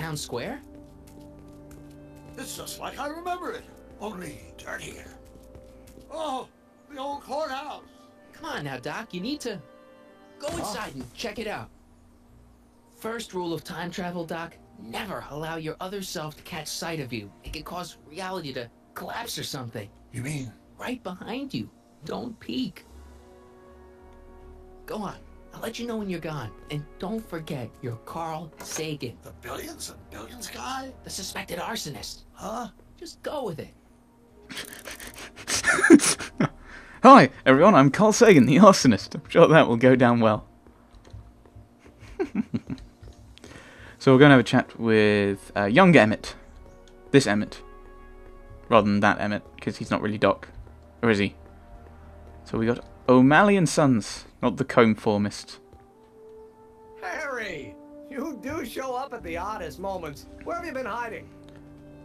town square? It's just like I remember it, only dirtier. Oh, the old courthouse. Come on now, Doc. You need to go inside and check it out. First rule of time travel, Doc. Never allow your other self to catch sight of you. It can cause reality to collapse or something. You mean? Right behind you. Don't peek. Go on. I'll let you know when you're gone. And don't forget, you're Carl Sagan. The billions and billions guy? The suspected arsonist. Huh? Just go with it. Hi, everyone, I'm Carl Sagan, the arsonist. I'm sure that will go down well. So we're going to have a chat with young Emmett. This Emmett. Rather than that Emmett, because he's not really Doc. Or is he? So we got O'Malley and Sons, not the comb formist. Harry! You do show up at the oddest moments. Where have you been hiding?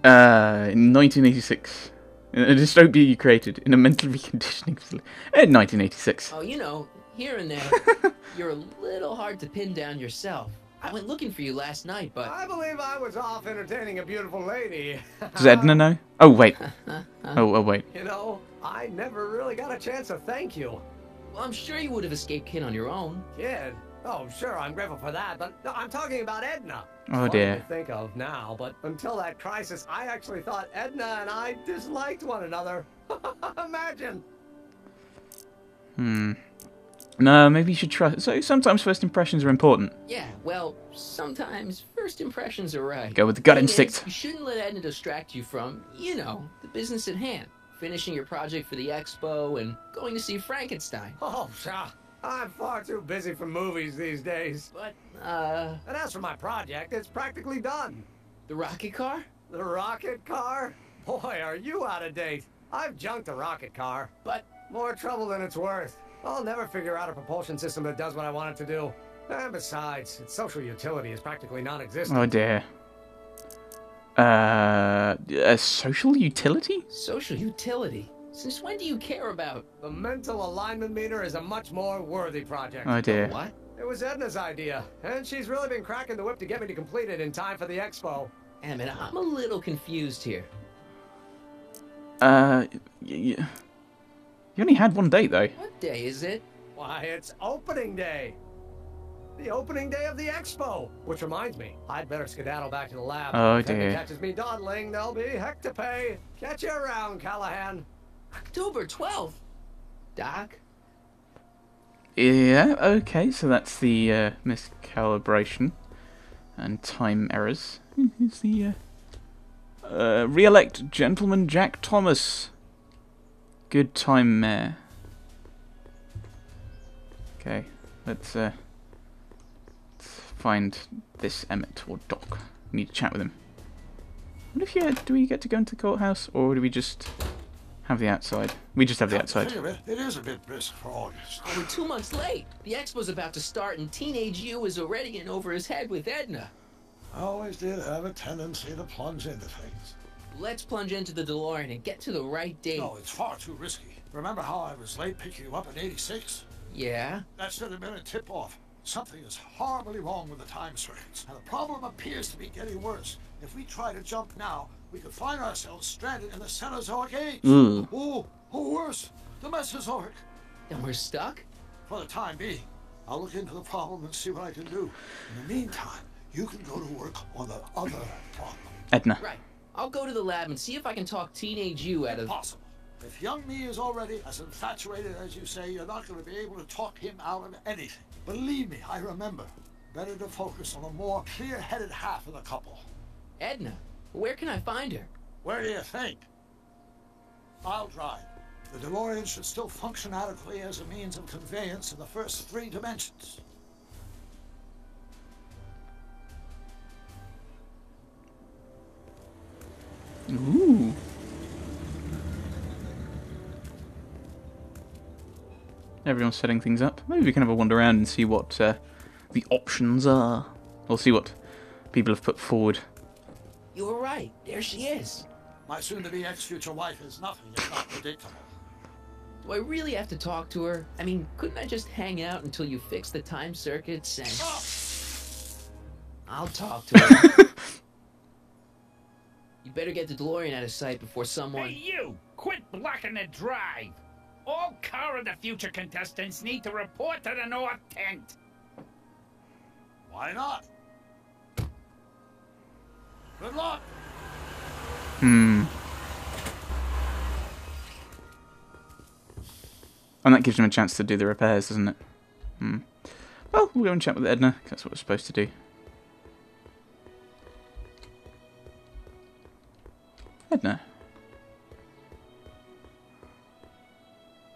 In 1986. In a dystopia you created in a mental reconditioning facility. In 1986. Oh, you know, here and there, you're a little hard to pin down yourself. I went looking for you last night, but... I believe I was off entertaining a beautiful lady. Does Edna know? Oh, wait. Oh, wait. You know, I never really got a chance to thank you. Well, I'm sure you would have escaped Kid on your own. Kid? Oh, sure, I'm grateful for that, but no, I'm talking about Edna. Oh, Funny dear. to think of now, but until that crisis, I actually thought Edna and I disliked one another. Imagine. No, maybe you should trust. So sometimes first impressions are important. Yeah, well, sometimes first impressions are right. Go with the gut Thing instinct. is, you shouldn't let Edna distract you from, you know, the business at hand. Finishing your project for the expo and going to see Frankenstein. Oh, sure. I'm far too busy for movies these days. But, And as for my project, it's practically done. the rocket car? The rocket car? Boy, are you out of date. I've junked the rocket car. But, More trouble than it's worth. I'll never figure out a propulsion system that does what I want it to do. And besides, its social utility is practically non-existent. Oh, dear. A social utility? social utility? Since when do you care about... The mental alignment meter is a much more worthy project. Oh, dear. What? It was Edna's idea, and she's really been cracking the whip to get me to complete it in time for the expo. Emmett, I'm a little confused here. You only had one date, though. What day is it? Why, it's opening day. The opening day of the expo. Which reminds me, I'd better skedaddle back to the lab. Oh, If Edna dear. catches me dawdling, there'll be heck to pay. Catch you around, Callahan. October 12th. Doc? Yeah, okay, so that's the miscalibration and time errors. Who's the re-elect Gentleman Jack Thomas? Good time, Mayor. Okay, let's find this Emmett or Doc. We need to chat with him. What if do we get to go into the courthouse, or do we just have the outside? We just have the outside. Think of it, it is a bit brisk for August. Oh, we're 2 months late. The expo's about to start and teenage you is already in over his head with Edna. I always did have a tendency to plunge into things. Let's plunge into the DeLorean and get to the right date. No, it's far too risky. Remember how I was late picking you up in '86? Yeah? That should have been a tip-off. Something is horribly wrong with the time circuits, and the problem appears to be getting worse. If we try to jump now, we could find ourselves stranded in the Cenozoic age. Or worse, the Mesozoic. Then we're stuck? For the time being, I'll look into the problem and see what I can do. In the meantime, you can go to work on the other problem. Edna. Right. I'll go to the lab and see if I can talk teenage you out of... Impossible. If young me is already as infatuated as you say, you're not going to be able to talk him out of anything. Believe me, I remember. Better to focus on a more clear-headed half of the couple. Edna, where can I find her? Where do you think? I'll drive. The DeLorean should still function adequately as a means of conveyance in the first 3 dimensions. Ooh. Everyone's setting things up. Maybe we can have a wander around and see what the options are. Or see what people have put forward. You were right. There she is. My soon-to-be ex-future wife is nothing if not predictable. Do I really have to talk to her? I mean, couldn't I just hang out until you fix the time circuits and... I'll talk to her. better get the DeLorean out of sight before someone... Hey, you! Quit blocking the drive! All Car of the Future contestants need to report to the North Tent. Why not? Good luck. And that gives him a chance to do the repairs, doesn't it? Well, we'll go and chat with Edna, 'cause that's what we're supposed to do. Edna.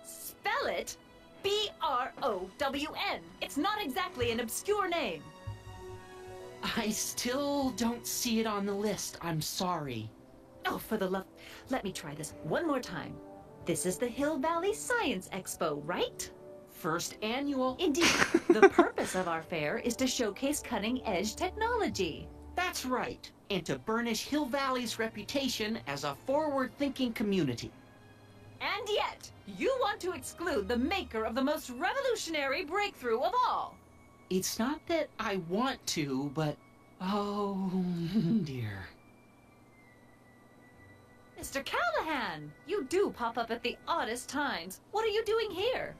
Spell it B-R-O-W-N. It's not exactly an obscure name. I still don't see it on the list. I'm sorry. Oh, for the love... Let me try this one more time. This is the Hill Valley Science Expo, right? First annual. Indeed. The purpose of our fair is to showcase cutting-edge technology. That's right. And to burnish Hill Valley's reputation as a forward-thinking community. And yet, you want to exclude the maker of the most revolutionary breakthrough of all. It's not that I want to, but... Oh, dear. Mr. Callahan, you do pop up at the oddest times. What are you doing here?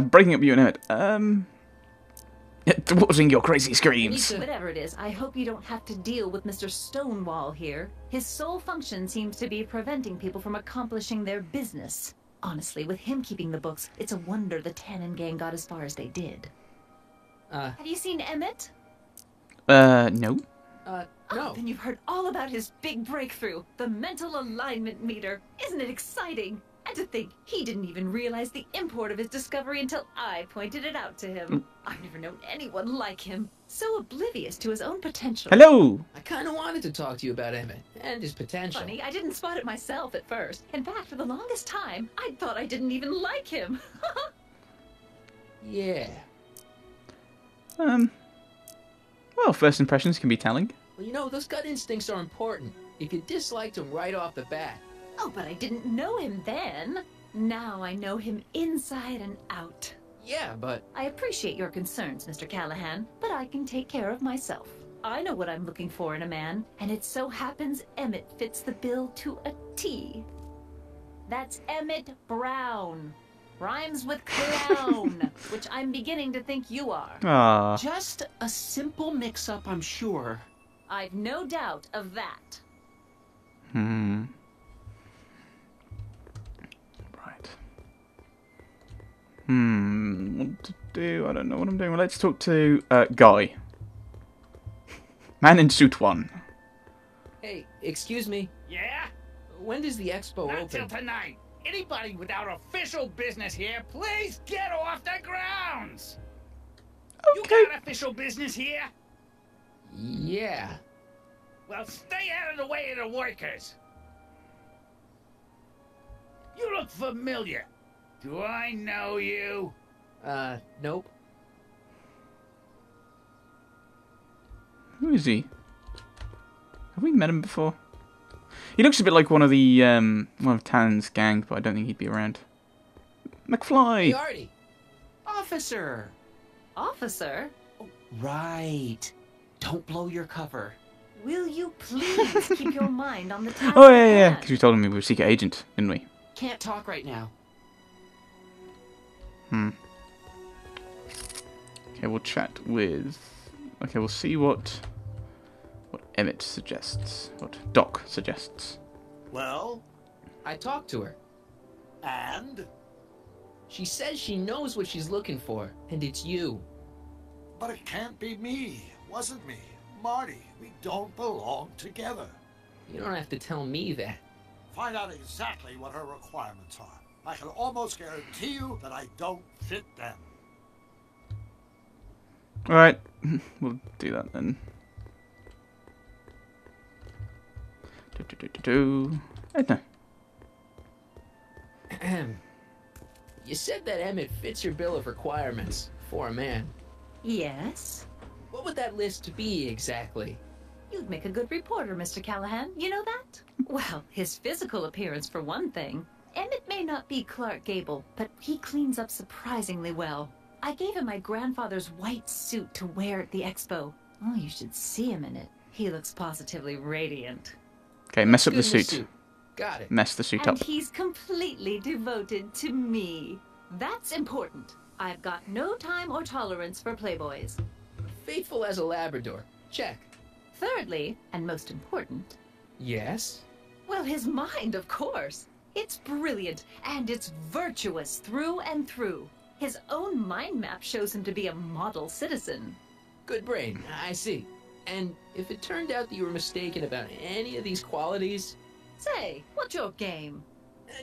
Breaking up you and Emmett. Watching your crazy screams. Whatever it is, I hope you don't have to deal with Mr. Stonewall here. His sole function seems to be preventing people from accomplishing their business. Honestly, with him keeping the books, it's a wonder the Tannen gang got as far as they did. Have you seen Emmett? No. No. Oh, then you've heard all about his big breakthrough, the mental alignment meter. Isn't it exciting? And to think, he didn't even realize the import of his discovery until I pointed it out to him. I've never known anyone like him. So oblivious to his own potential. Hello! I kind of wanted to talk to you about Emmett and his potential. Funny, I didn't spot it myself at first. In fact, for the longest time, I thought I didn't even like him. Yeah. Well, first impressions can be telling. Well, you know, those gut instincts are important. If you disliked him right off the bat. Oh, but I didn't know him then. Now I know him inside and out. Yeah, but... I appreciate your concerns, Mr. Callahan, but I can take care of myself. I know what I'm looking for in a man, and it so happens Emmett fits the bill to a T. That's Emmett Brown. Rhymes with clown, which I'm beginning to think you are. Ah. Just a simple mix-up, I'm sure. I've no doubt of that. Right. What to do? I don't know what I'm doing. Well, let's talk to Guy. Man in suit 1. Hey, excuse me. Yeah? When does the expo Not open? till tonight. Anybody without official business here, please get off the grounds! Okay. You got official business here? Yeah. Well, stay out of the way of the workers. You look familiar. Do I know you? Nope. Who is he? Have we met him before? He looks a bit like one of Tannen's gang, but I don't think he'd be around. McFly! Hey, Artie. Officer! Officer, Right. Don't blow your cover. will you please keep your mind on the task Oh, at yeah, hand? because we told him we were a secret agent, didn't we? Can't talk right now. Okay, we'll chat with... Okay, we'll see what Emmett suggests. What Doc suggests. Well, I talked to her. and? She says she knows what she's looking for, and it's you. But it can't be me. Wasn't me. Marty, we don't belong together. You don't have to tell me that. Find out exactly what her requirements are. I can almost guarantee you that I don't fit them. Alright, we'll do that then. Edna. You said that Emmett fits your bill of requirements for a man. Yes? What would that list be exactly? You'd make a good reporter, Mr. Callahan. You know that? Well, his physical appearance for one thing. Emmett may not be Clark Gable, but he cleans up surprisingly well. I gave him my grandfather's white suit to wear at the expo. Oh, you should see him in it. He looks positively radiant. Okay, mess up Good the in suit. Got it. Mess the suit up. And he's completely devoted to me. That's important. I've got no time or tolerance for playboys. Faithful as a Labrador. Check. Thirdly, and most important, Yes? well, his mind, of course. It's brilliant, and it's virtuous through and through. His own mind map shows him to be a model citizen. Good brain. I see. And if it turned out that you were mistaken about any of these qualities, Say, what's your game?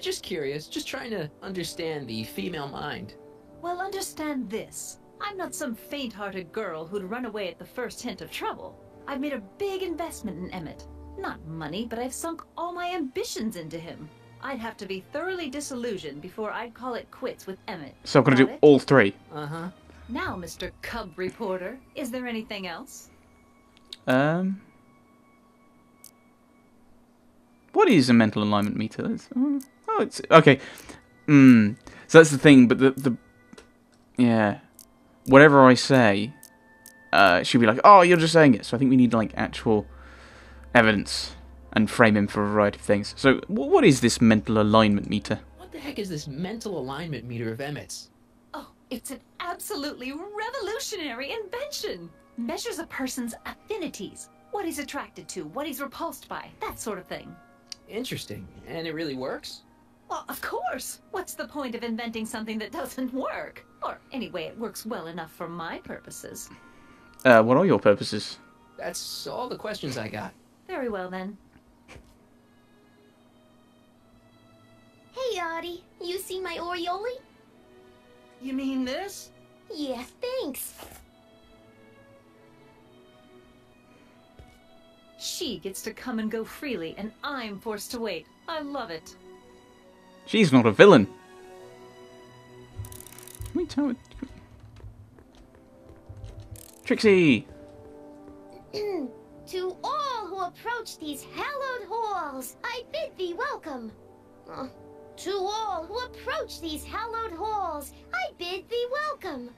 just curious, just trying to understand the female mind. Well, understand this. I'm not some faint-hearted girl who'd run away at the first hint of trouble. I've made a big investment in Emmett. Not money, but I've sunk all my ambitions into him. I'd have to be thoroughly disillusioned before I'd call it quits with Emmett. So I'm going to Got do it? all 3. Uh-huh. Now, Mr. Cub Reporter, is there anything else? What is a mental alignment meter? It's okay. So that's the thing, but yeah, whatever I say, she'll be like, "Oh, you're just saying it." So I think we need like actual evidence and frame him for a variety of things. So what is this mental alignment meter? What the heck is this mental alignment meter of Emmett's? Oh, it's an absolutely revolutionary invention. Measures a person's affinities, what he's attracted to, what he's repulsed by, that sort of thing. Interesting. And it really works? Well, of course. What's the point of inventing something that doesn't work? Or anyway, it works well enough for my purposes. What are your purposes? That's all the questions I got. Very well then. Hey, Artie. You seen my Orioli? You mean this? Yeah, thanks. She gets to come and go freely, and I'm forced to wait. I love it. She's not a villain. Can we tell it? Trixie! To all who approach these hallowed halls, I bid thee welcome. To all who approach these hallowed halls, I bid thee welcome.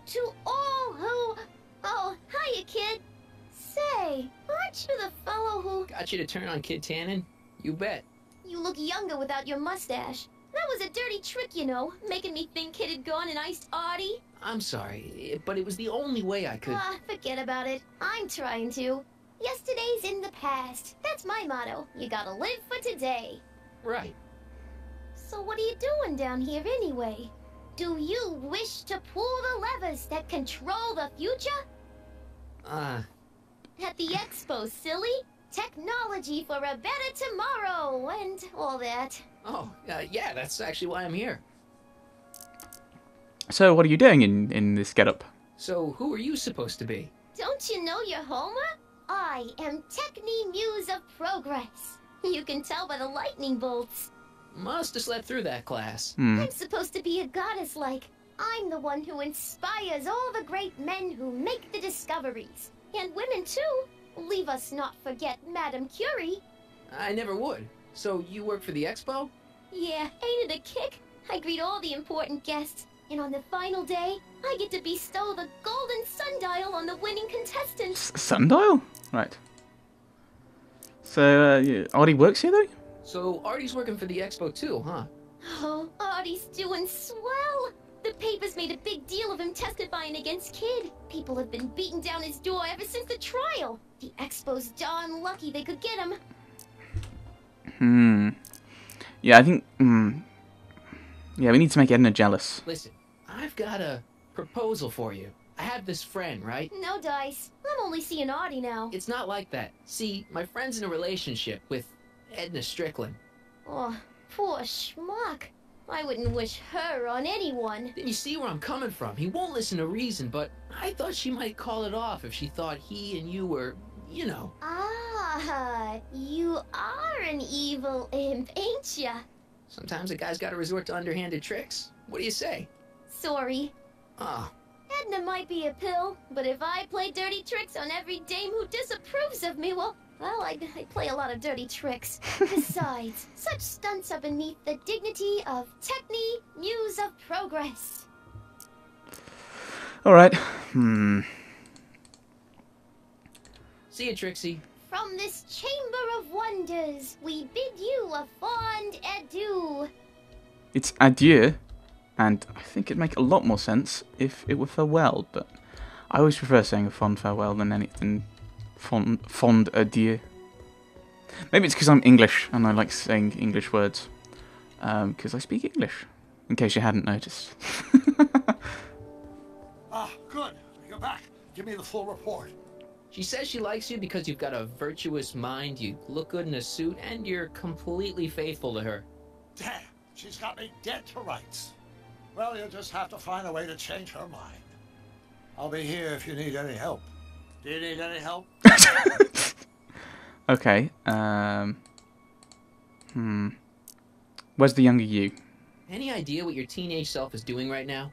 To all who... Oh, hiya, kid. Say, aren't you the fellow who... Got you to turn on Kid Tannen? You bet. You look younger without your mustache. That was a dirty trick, you know, making me think Kid had gone and iced Artie. I'm sorry, but it was the only way I could... Forget about it. I'm trying to. Yesterday's in the past. That's my motto. You gotta live for today. Right. So what are you doing down here anyway? Do you wish to pull the levers that control the future? At the expo, silly. Technology for a better tomorrow and all that. Oh, yeah, that's actually why I'm here. So what are you doing in this getup? So who are you supposed to be? Don't you know your Homer? I am Techni Muse of Progress. You can tell by the lightning bolts. Must have slept through that class. I'm supposed to be a goddess like. I'm the one who inspires all the great men who make the discoveries. And women too. Leave us not forget Madame Curie. I never would. So you work for the expo? Yeah, ain't it a kick? I greet all the important guests. And on the final day, I get to bestow the golden sundial on the winning contestants. Sundial? Right. So, Artie works here, though? So Artie's working for the expo too, huh? Oh, Artie's doing swell. The papers made a big deal of him testifying against Kid. People have been beating down his door ever since the trial. The expo's darn lucky they could get him. Yeah, I think... Yeah, we need to make Edna jealous. Listen, I've got a proposal for you. I have this friend, right? No dice. I'm only seeing Artie now. It's not like that. See, my friend's in a relationship with Edna Strickland. Oh, poor schmuck. I wouldn't wish her on anyone. Then you see where I'm coming from. He won't listen to reason, but I thought she might call it off if she thought he and you were, you know. Ah, you are an evil imp, ain't ya? Sometimes a guy's got to resort to underhanded tricks. What do you say? Sorry. Ah, Edna might be a pill, but if I play dirty tricks on every dame who disapproves of me, well, I play a lot of dirty tricks. Besides, such stunts are beneath the dignity of Techni, Muse of Progress. Alright. see you, Trixie. From this chamber of wonders, we bid you a fond adieu. It's adieu, and I think it'd make a lot more sense if it were farewell, but I always prefer saying a fond farewell than anything fond adieu. Maybe it's because I'm English and I like saying English words, because I speak English, in case you hadn't noticed. Good. You're back. Give me the full report. She says she likes you because you've got a virtuous mind, you look good in a suit, and you're completely faithful to her. Damn, she's got me dead to rights. Well, you'll just have to find a way to change her mind. I'll be here if you need any help. Do you need any help? Okay, Where's the younger you? Any idea what your teenage self is doing right now?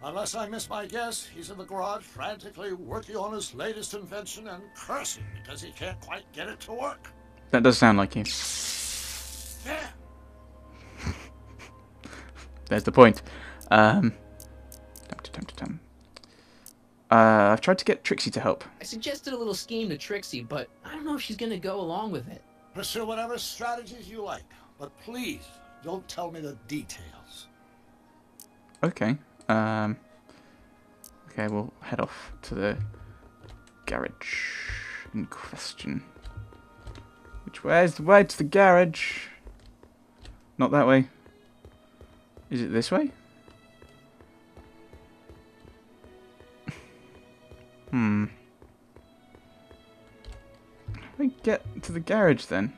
Unless I miss my guess, he's in the garage frantically working on his latest invention and cursing because he can't quite get it to work. That does sound like you. Yeah. There's the point. I've tried to get Trixie to help. I suggested a little scheme to Trixie, but I don't know if she's gonna go along with it. Pursue whatever strategies you like, but please don't tell me the details. Okay. Okay, we'll head off to the garage in question. Which way is the way to the garage? Not that way. Is it this way? How do I get to the garage then?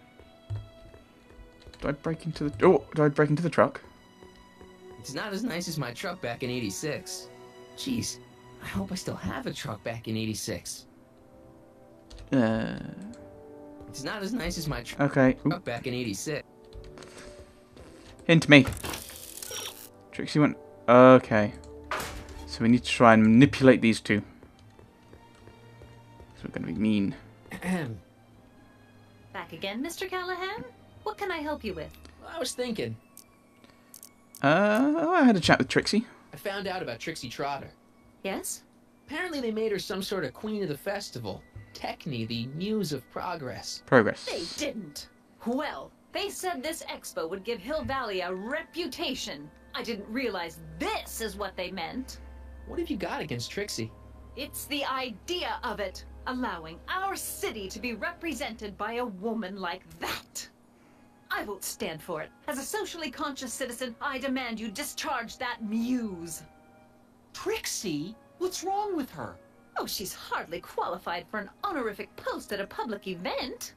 Do I break into the... Oh, do I break into the truck? It's not as nice as my truck back in '86. Jeez, I hope I still have a truck back in '86. It's not as nice as my Okay. truck back in '86. Hint me. Trixie went... Okay. So we need to try and manipulate these two. So we're going to be mean. Back again, Mr. Callahan? What can I help you with? I was thinking. I had a chat with Trixie. I found out about Trixie Trotter. Yes? Apparently they made her some sort of queen of the festival. Techne, the muse of progress. Progress. They didn't. Well, they said this expo would give Hill Valley a reputation. I didn't realize this is what they meant. What have you got against Trixie? It's the idea of it. Allowing our city to be represented by a woman like that. I won't stand for it. As a socially conscious citizen, I demand you discharge that muse. Trixie? What's wrong with her? Oh, she's hardly qualified for an honorific post at a public event.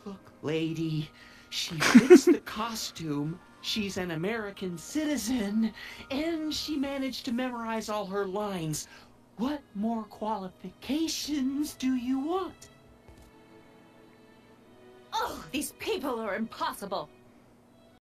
Look, lady, she fits the costume, she's an American citizen, and she managed to memorize all her lines. What more qualifications do you want? Oh, these people are impossible.